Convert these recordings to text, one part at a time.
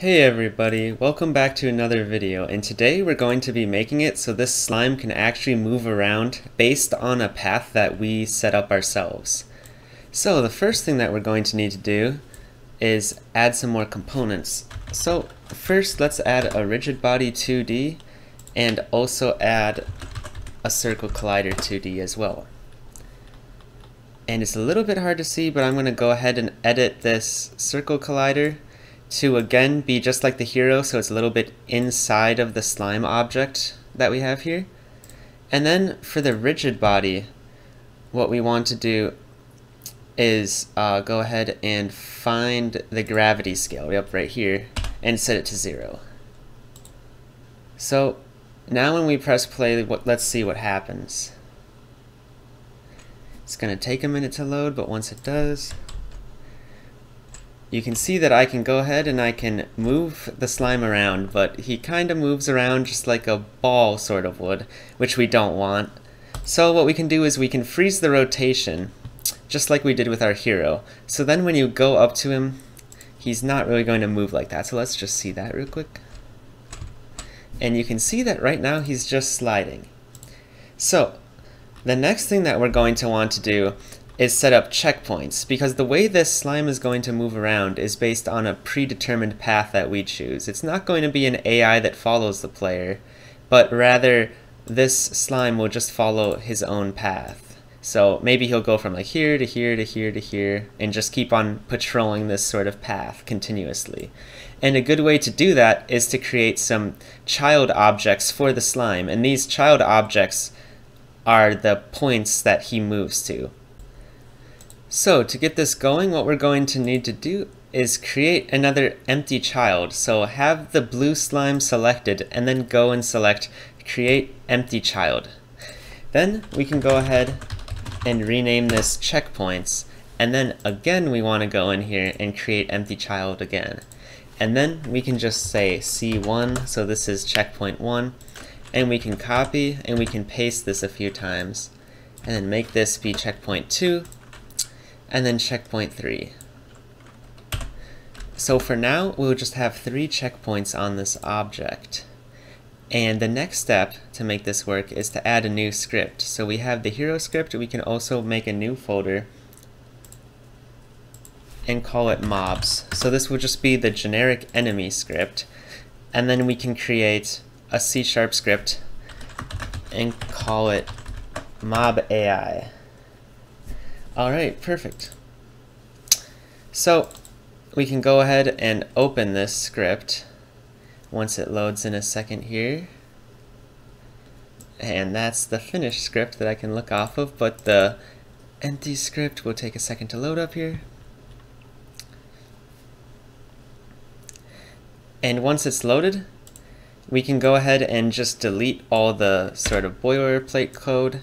Hey everybody, welcome back to another video, and today we're going to be making it so this slime can actually move around based on a path that we set up ourselves. So the first thing that we're going to need to do is add some more components. So first let's add a rigid body 2D and also add a circle collider 2D as well. And it's a little bit hard to see, but I'm going to go ahead and edit this circle collider to again be just like the hero, so it's a little bit inside of the slime object that we have here. And then for the rigid body, what we want to do is go ahead and find the gravity scale up right here and set it to 0. So now when we press play, let's see what happens. It's going to take a minute to load, but once it does, you can see that I can go ahead and I can move the slime around, but he kind of moves around just like a ball sort of would, which we don't want. So what we can do is we can freeze the rotation, just like we did with our hero. So then when you go up to him, he's not really going to move like that. So let's just see that real quick. And you can see that right now he's just sliding. So the next thing that we're going to want to do is set up checkpoints, because the way this slime is going to move around is based on a predetermined path that we choose. It's not going to be an AI that follows the player, but rather this slime will just follow his own path. So maybe he'll go from like here to here to here to here and just keep on patrolling this sort of path continuously. And a good way to do that is to create some child objects for the slime, and these child objects are the points that he moves to. So to get this going, what we're going to need to do is create another empty child. So have the blue slime selected and then go and select create empty child. Then we can go ahead and rename this checkpoints, and then again we want to go in here and create empty child again. And then we can just say C1, so this is checkpoint 1, and we can copy and we can paste this a few times and then make this be checkpoint 2. And then checkpoint 3. So for now, we'll just have 3 checkpoints on this object. And the next step to make this work is to add a new script. So we have the hero script. We can also make a new folder and call it mobs. So this will just be the generic enemy script. And then we can create a C# script and call it mob AI. Alright, perfect. So we can go ahead and open this script once it loads in a second here. And that's the finished script that I can look off of, but the empty script will take a second to load up here. And once it's loaded, we can go ahead and just delete all the sort of boilerplate code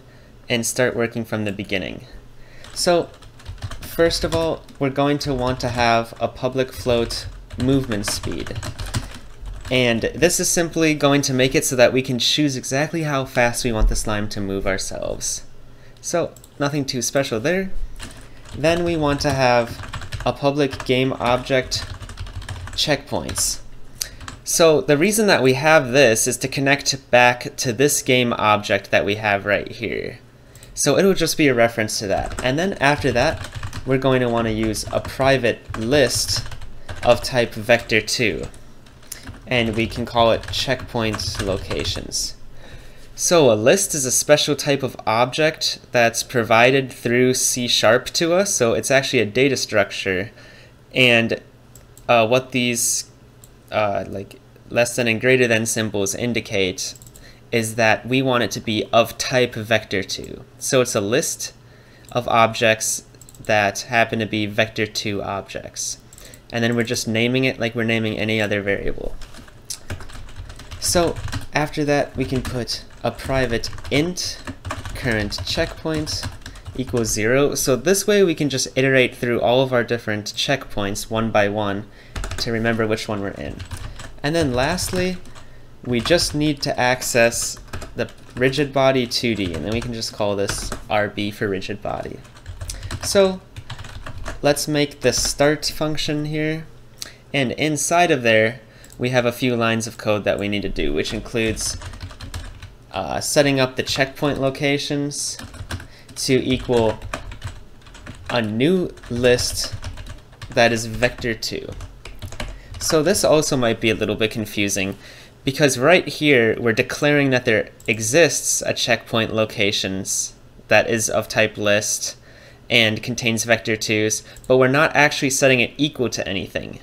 and start working from the beginning. So first of all, we're going to want to have a public float movement speed. And this is simply going to make it so that we can choose exactly how fast we want the slime to move ourselves. So nothing too special there. Then we want to have a public game object checkpoints. So the reason that we have this is to connect back to this game object that we have right here. So it'll just be a reference to that. And then after that, we're going to want to use a private list of type vector2. And we can call it checkpoint locations. So a list is a special type of object that's provided through C# to us. So it's actually a data structure. And what these like less than and greater than symbols indicate is that we want it to be of type vector2. So it's a list of objects that happen to be vector2 objects. And then we're just naming it like we're naming any other variable. So after that, we can put a private int current checkpoint equals 0. So this way we can just iterate through all of our different checkpoints one by one to remember which one we're in. And then lastly, we just need to access the rigid body 2D, and then we can just call this RB for rigid body. So let's make the start function here, and inside of there we have a few lines of code that we need to do, which includes setting up the checkpoint locations to equal a new list that is vector2. So this also might be a little bit confusing, because right here we're declaring that there exists a checkpoint locations that is of type list and contains vector2s, but we're not actually setting it equal to anything.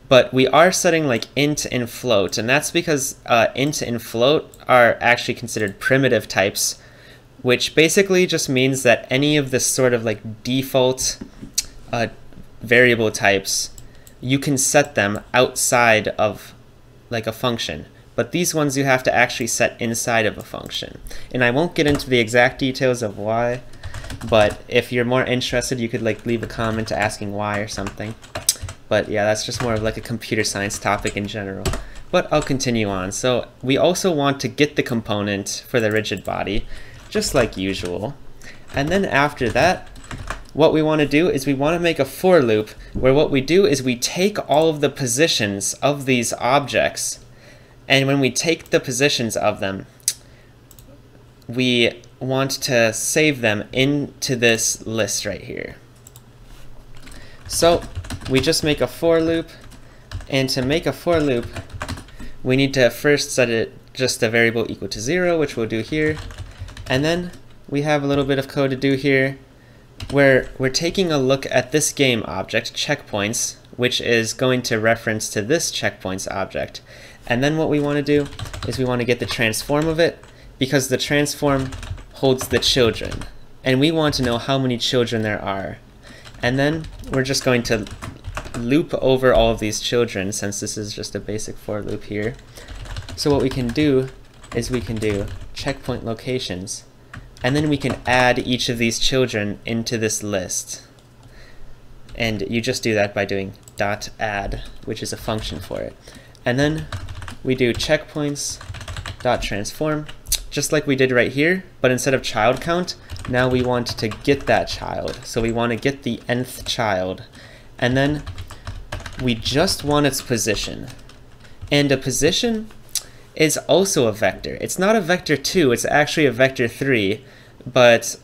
But we are setting like int and float, and that's because int and float are actually considered primitive types, which basically just means that any of the sort of like default variable types, you can set them outside of like a function. But these ones you have to actually set inside of a function. And I won't get into the exact details of why, but if you're more interested, you could like leave a comment asking why or something. But yeah, that's just more of like a computer science topic in general. But I'll continue on. So we also want to get the component for the rigid body, just like usual. And then after that, what we want to do is we want to make a for loop where what we do is we take all of the positions of these objects, and when we take the positions of them, we want to save them into this list right here. So we just make a for loop, and to make a for loop, we need to first set it just a variable equal to 0, which we'll do here, and then we have a little bit of code to do here where we're taking a look at this game object, checkpoints, which is going to reference to this checkpoints object. And then what we want to do is we want to get the transform of it, because the transform holds the children, and we want to know how many children there are. And then we're just going to loop over all of these children, since this is just a basic for loop here. So what we can do is we can do checkpoint locations, and then we can add each of these children into this list. And you just do that by doing .add, which is a function for it. And then we do checkpoints.transform, just like we did right here, but instead of child count, now we want to get that child. So we want to get the nth child. And then we just want its position. And a position is also a vector. It's not a vector 2, it's actually a vector 3, but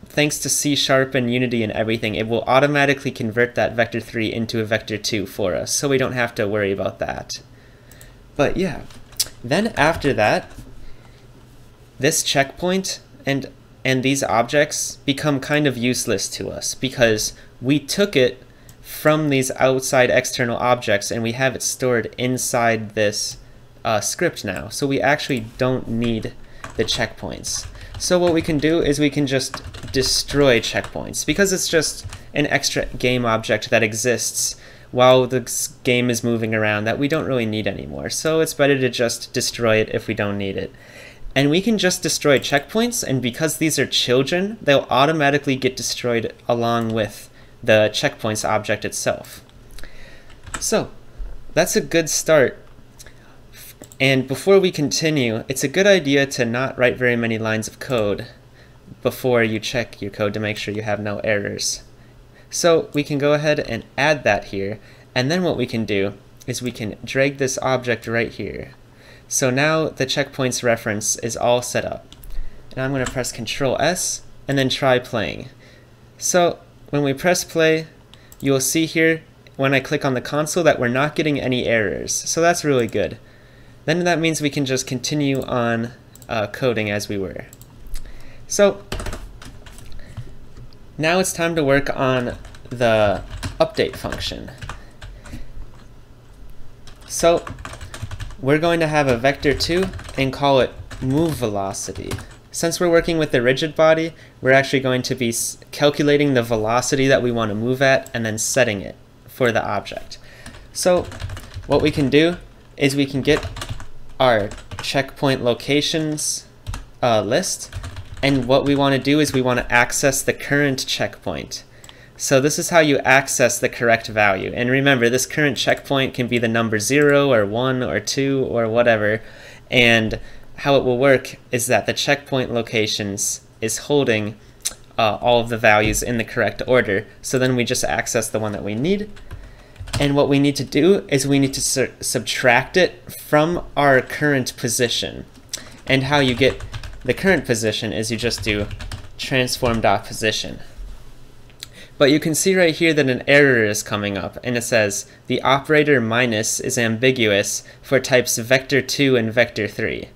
thanks to C# and Unity and everything, it will automatically convert that vector 3 into a vector 2 for us, so we don't have to worry about that. But yeah, then after that, this checkpoint and these objects become kind of useless to us, because we took it from these outside external objects and we have it stored inside this script now, so we actually don't need the checkpoints. So what we can do is we can just destroy checkpoints, because it's just an extra game object that exists while the game is moving around that we don't really need anymore. So it's better to just destroy it if we don't need it. And we can just destroy checkpoints, and because these are children, they'll automatically get destroyed along with the checkpoints object itself. So that's a good start. And before we continue, it's a good idea to not write very many lines of code before you check your code to make sure you have no errors. So we can go ahead and add that here, and then what we can do is we can drag this object right here. So now the checkpoints reference is all set up. And I'm going to press Ctrl S and then try playing. So when we press play, you'll see here when I click on the console that we're not getting any errors. So that's really good. Then that means we can just continue on coding as we were. So now it's time to work on the update function. So we're going to have a vector 2 and call it move velocity. Since we're working with the rigid body, we're actually going to be calculating the velocity that we want to move at and then setting it for the object. So what we can do is we can get our checkpoint locations list, and what we want to do is we want to access the current checkpoint. So this is how you access the correct value. And remember, this current checkpoint can be the number 0 or 1 or 2 or whatever, and how it will work is that the checkpoint locations is holding all of the values in the correct order. So then we just access the one that we need. And what we need to do is we need to subtract it from our current position. And how you get the current position is you just do transform.position. But you can see right here that an error is coming up, and it says the operator minus is ambiguous for types vector 2 and vector 3.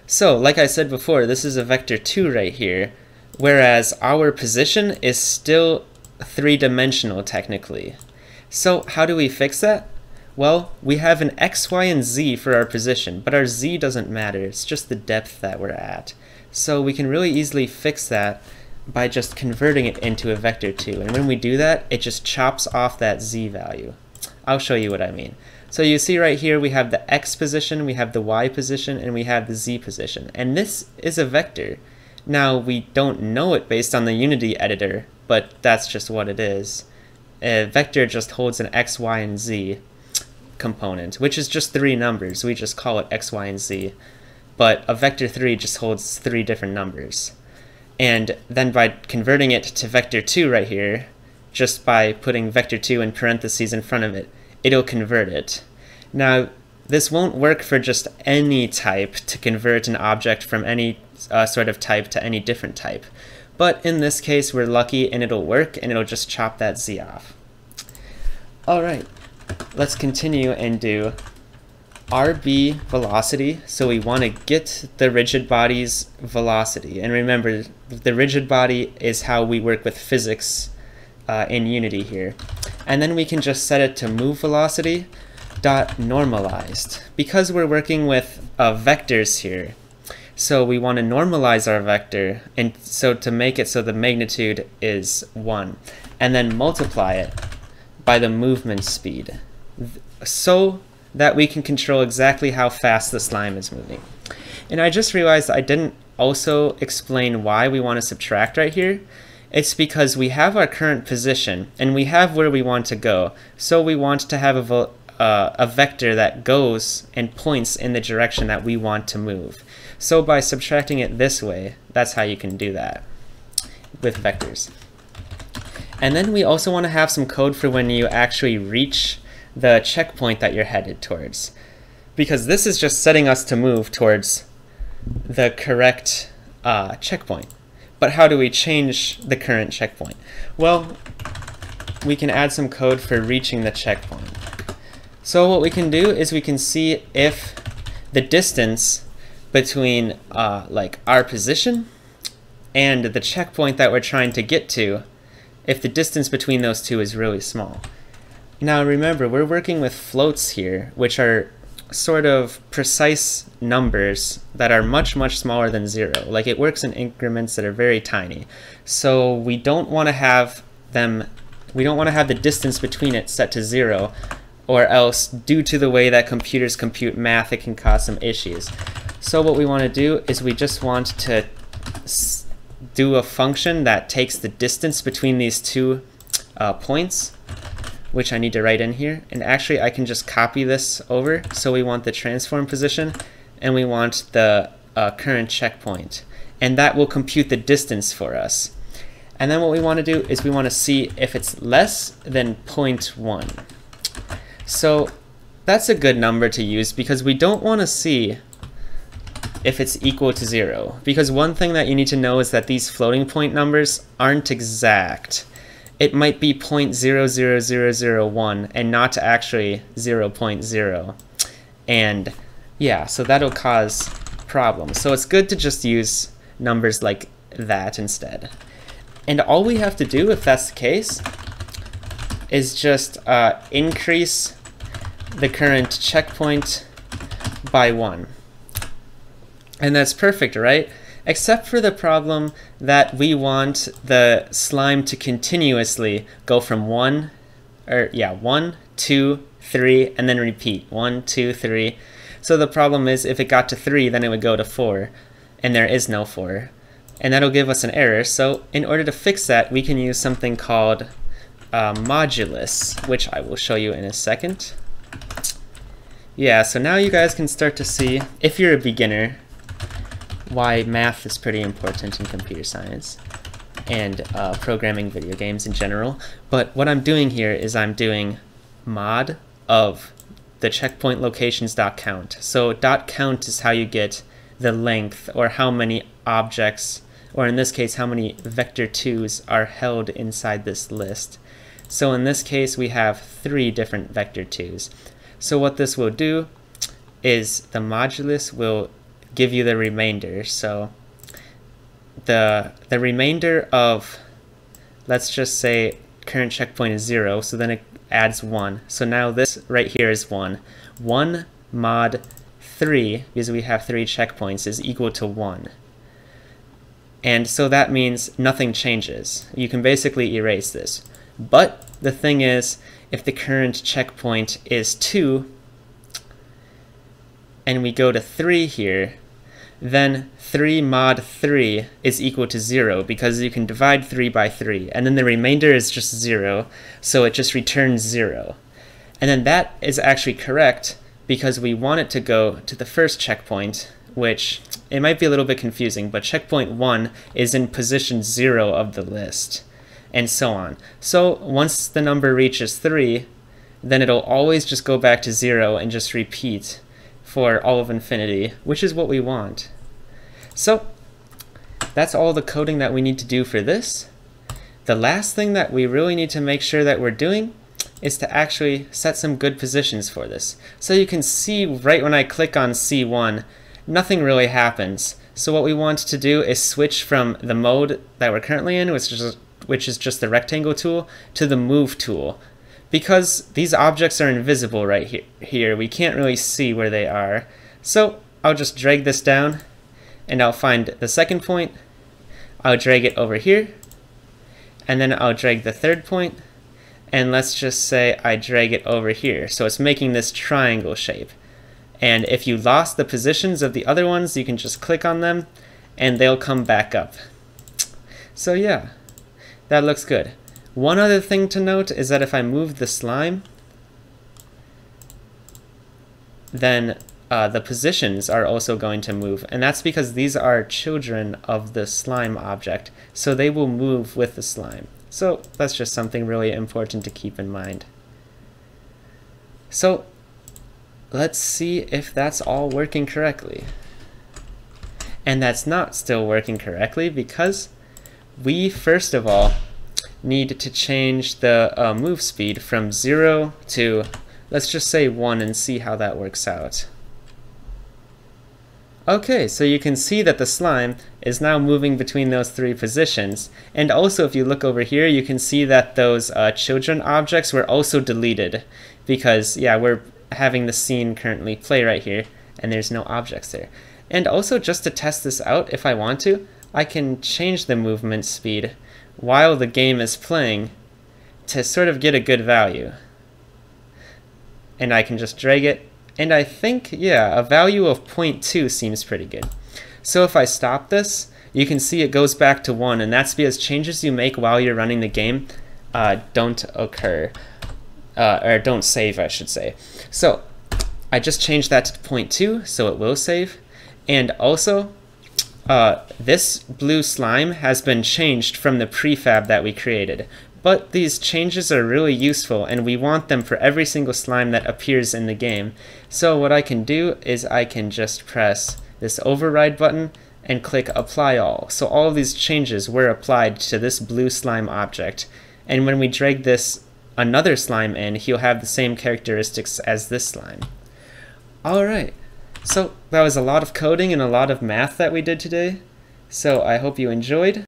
So, like I said before, this is a vector 2 right here, whereas our position is still three-dimensional technically. So how do we fix that? Well, we have an x, y, and z for our position, but our z doesn't matter, it's just the depth that we're at. So we can really easily fix that by just converting it into a vector 2. And when we do that, it just chops off that z value. I'll show you what I mean. So you see right here we have the x position, we have the y position, and we have the z position. And this is a vector. Now we don't know it based on the Unity editor, but that's just what it is. A vector just holds an x, y, and z component, which is just three numbers. We just call it x, y, and z. But a vector 3 just holds three different numbers. And then by converting it to vector 2 right here, just by putting vector 2 in parentheses in front of it, it'll convert it. Now, this won't work for just any type to convert an object from any sort of type to any different type. But in this case, we're lucky and it'll work, and it'll just chop that z off. Alright, let's continue and do RB velocity. So we want to get the rigid body's velocity. And remember, the rigid body is how we work with physics in Unity here. And then we can just set it to move velocity dot normalized, because we're working with vectors here. So we want to normalize our vector, and so to make it so the magnitude is 1, and then multiply it by the movement speed, so that we can control exactly how fast the slime is moving. And I just realized I didn't also explain why we want to subtract right here. It's because we have our current position and we have where we want to go. So we want to have a vector that goes and points in the direction that we want to move. So by subtracting it this way, that's how you can do that with vectors. And then we also want to have some code for when you actually reach the checkpoint that you're headed towards, because this is just setting us to move towards the correct checkpoint. But how do we change the current checkpoint? Well, we can add some code for reaching the checkpoint. So what we can do is we can see if the distance between like our position and the checkpoint that we're trying to get to, if the distance between those two is really small. Now remember, we're working with floats here, which are sort of precise numbers that are much, much smaller than 0. Like, it works in increments that are very tiny. So we don't want to have the distance between it set to 0, or else, due to the way that computers compute math, it can cause some issues. So what we want to do is we just want to do a function that takes the distance between these two points, which I need to write in here. And actually I can just copy this over. So we want the transform position and we want the current checkpoint. And that will compute the distance for us. And then what we want to do is we want to see if it's less than 0.1. So that's a good number to use, because we don't want to see if it's equal to 0. Because one thing that you need to know is that these floating point numbers aren't exact. It might be 0.00001 and not actually 0.0. And yeah, so that'll cause problems. So it's good to just use numbers like that instead. And all we have to do, if that's the case, is just increase the current checkpoint by 1. And that's perfect, right? Except for the problem that we want the slime to continuously go from 1, 2, 3, and then repeat. 1, 2, 3. So the problem is, if it got to 3, then it would go to 4, and there is no 4. And that'll give us an error. So in order to fix that, we can use something called modulus, which I will show you in a second. Yeah, so now you guys can start to see, if you're a beginner, why math is pretty important in computer science and programming video games in general. But what I'm doing here is I'm doing mod of the checkpoint locations.count. So .count is how you get the length, or how many objects, or in this case how many vector2s are held inside this list. So in this case we have 3 different vector2s. So what this will do is the modulus will give you the remainder. So the remainder of, let's just say current checkpoint is 0, so then it adds 1. So now this right here is 1. 1 mod 3, because we have 3 checkpoints, is equal to 1. And so that means nothing changes. You can basically erase this. But the thing is, if the current checkpoint is 2, and we go to 3 here, then 3 mod 3 is equal to 0, because you can divide 3 by 3, and then the remainder is just 0, so it just returns 0. And then that is actually correct, because we want it to go to the first checkpoint, which it might be a little bit confusing, but checkpoint 1 is in position 0 of the list, and so on. So once the number reaches 3, then it'll always just go back to 0 and just repeat for all of infinity, which is what we want. So that's all the coding that we need to do for this. The last thing that we really need to make sure that we're doing is to actually set some good positions for this. So you can see right when I click on C1, nothing really happens. So what we want to do is switch from the mode that we're currently in, which is just the rectangle tool, to the move tool. Because these objects are invisible right here, we can't really see where they are. So I'll just drag this down, and I'll find the second point, I'll drag it over here, and then I'll drag the third point, and let's just say I drag it over here. So it's making this triangle shape. And if you lost the positions of the other ones, you can just click on them, and they'll come back up. So yeah, that looks good. One other thing to note is that if I move the slime, then the positions are also going to move, and that's because these are children of the slime object, so they will move with the slime. So that's just something really important to keep in mind. So let's see if that's all working correctly. And that's not still working correctly, because we first of all need to change the move speed from 0 to, let's just say 1, and see how that works out. Okay, so you can see that the slime is now moving between those 3 positions, and also if you look over here you can see that those children objects were also deleted, because yeah, we're having the scene currently play right here and there's no objects there. And also, just to test this out, if I want to, I can change the movement speed while the game is playing to sort of get a good value. And I can just drag it, and I think, yeah, a value of 0.2 seems pretty good. So if I stop this, you can see it goes back to 1, and that's because changes you make while you're running the game don't occur, or don't save, I should say. So I just changed that to 0.2, so it will save. And also, this blue slime has been changed from the prefab that we created. But these changes are really useful, and we want them for every single slime that appears in the game. So what I can do is I can just press this override button and click apply all. So all of these changes were applied to this blue slime object. And when we drag this another slime in, he'll have the same characteristics as this slime. Alright, so that was a lot of coding and a lot of math that we did today. So I hope you enjoyed.